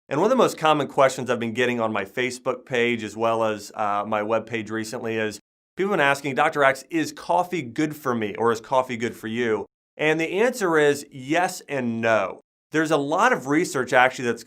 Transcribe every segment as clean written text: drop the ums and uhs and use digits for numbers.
And one of the most common questions I've been getting on my Facebook page as well as my webpage recently is people have been asking, Dr. Axe, is coffee good for me or is coffee good for you? And the answer is yes and no. There's a lot of research actually that's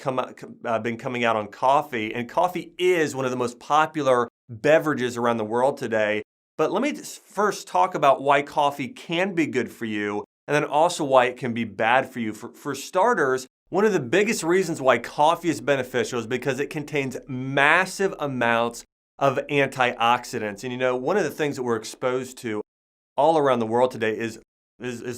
been coming out on coffee, and coffee is one of the most popular beverages around the world today. But let me first talk about why coffee can be good for you, and then also why it can be bad for you. For starters, one of the biggest reasons why coffee is beneficial is because it contains massive amounts of antioxidants. And you know, one of the things that we're exposed to all around the world today is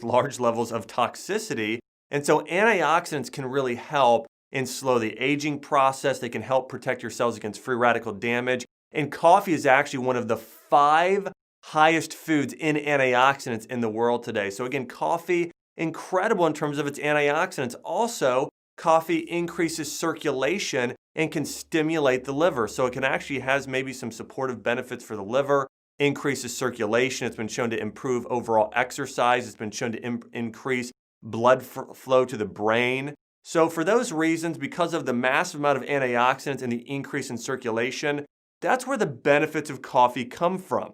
large levels of toxicity. And so antioxidants can really help and slow the aging process. They can help protect your cells against free radical damage. And coffee is actually one of the 5 highest foods in antioxidants in the world today. So again, coffee, incredible in terms of its antioxidants. Also, coffee increases circulation and can stimulate the liver. So it can actually has maybe some supportive benefits for the liver, increases circulation. It's been shown to improve overall exercise. It's been shown to increase blood flow to the brain. So for those reasons, because of the massive amount of antioxidants and the increase in circulation, that's where the benefits of coffee come from.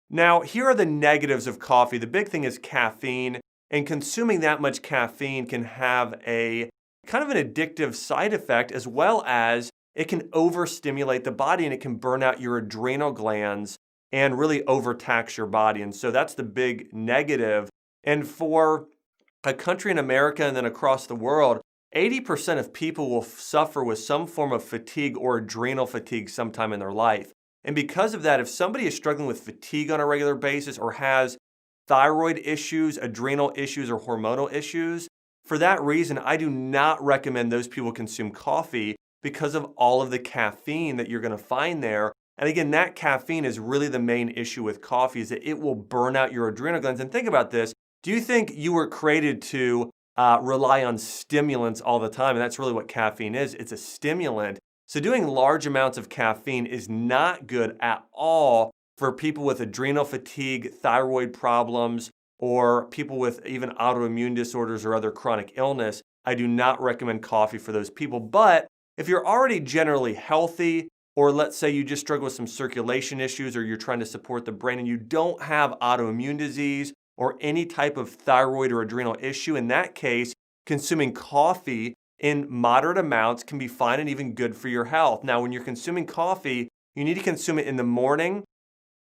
Now, here are the negatives of coffee. The big thing is caffeine, and consuming that much caffeine can have a kind of an addictive side effect, as well as it can overstimulate the body and it can burn out your adrenal glands and really overtax your body. And so that's the big negative. And for a country in America and then across the world, 80% of people will suffer with some form of fatigue or adrenal fatigue sometime in their life. And because of that, if somebody is struggling with fatigue on a regular basis or has thyroid issues, adrenal issues, or hormonal issues, for that reason, I do not recommend those people consume coffee because of all of the caffeine that you're going to find there. And again, that caffeine is really the main issue with coffee, is that it will burn out your adrenal glands. And think about this. Do you think you were created to rely on stimulants all the time? And that's really what caffeine is. It's a stimulant. So doing large amounts of caffeine is not good at all for people with adrenal fatigue, thyroid problems, or people with even autoimmune disorders or other chronic illness. I do not recommend coffee for those people. But if you're already generally healthy, or let's say you just struggle with some circulation issues, or you're trying to support the brain and you don't have autoimmune disease or any type of thyroid or adrenal issue, in that case, consuming coffee in moderate amounts can be fine and even good for your health. Now, when you're consuming coffee, you need to consume it in the morning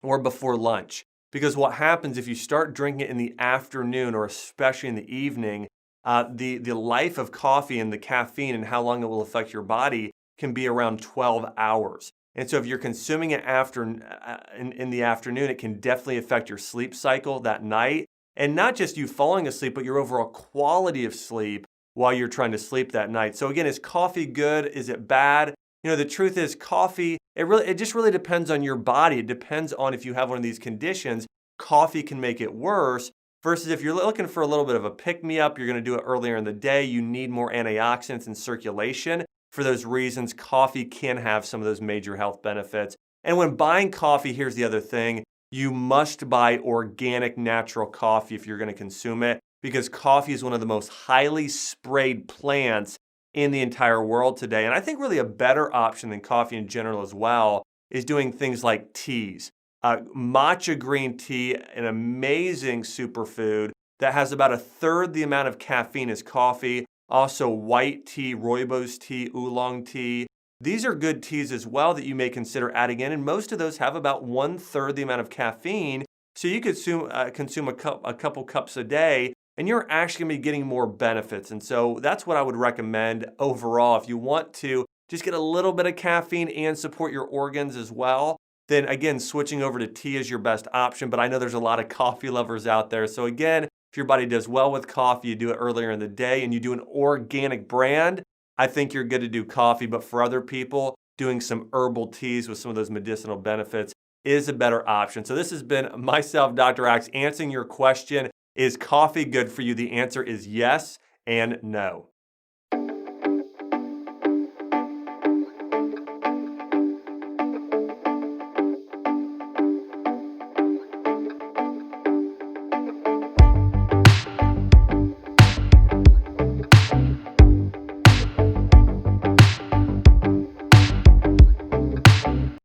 or before lunch. Because what happens if you start drinking it in the afternoon or especially in the evening, the life of coffee and the caffeine and how long it will affect your body can be around 12 hours. And so if you're consuming it in the afternoon, it can definitely affect your sleep cycle that night. And not just you falling asleep, but your overall quality of sleep while you're trying to sleep that night. So again, is coffee good? Is it bad? You know, the truth is coffee, it just really depends on your body. It depends on if you have one of these conditions. Coffee can make it worse, versus if you're looking for a little bit of a pick-me-up, you're going to do it earlier in the day, you need more antioxidants in circulation. For those reasons, coffee can have some of those major health benefits. And when buying coffee, here's the other thing. You must buy organic, natural coffee if you're going to consume it, because coffee is one of the most highly sprayed plants in the entire world today. And I think really a better option than coffee in general as well is doing things like teas. Matcha green tea, an amazing superfood that has about 1/3 the amount of caffeine as coffee. Also white tea, rooibos tea, oolong tea. These are good teas as well that you may consider adding in, and most of those have about 1/3 the amount of caffeine. So you could consume a couple cups a day, and you're actually going to be getting more benefits. And so that's what I would recommend overall. If you want to just get a little bit of caffeine and support your organs as well, then again, switching over to tea is your best option. But I know there's a lot of coffee lovers out there. So again, if your body does well with coffee, you do it earlier in the day, and you do an organic brand, I think you're good to do coffee. But for other people, doing some herbal teas with some of those medicinal benefits is a better option. So this has been myself, Dr. Axe, answering your question, is coffee good for you? The answer is yes and no.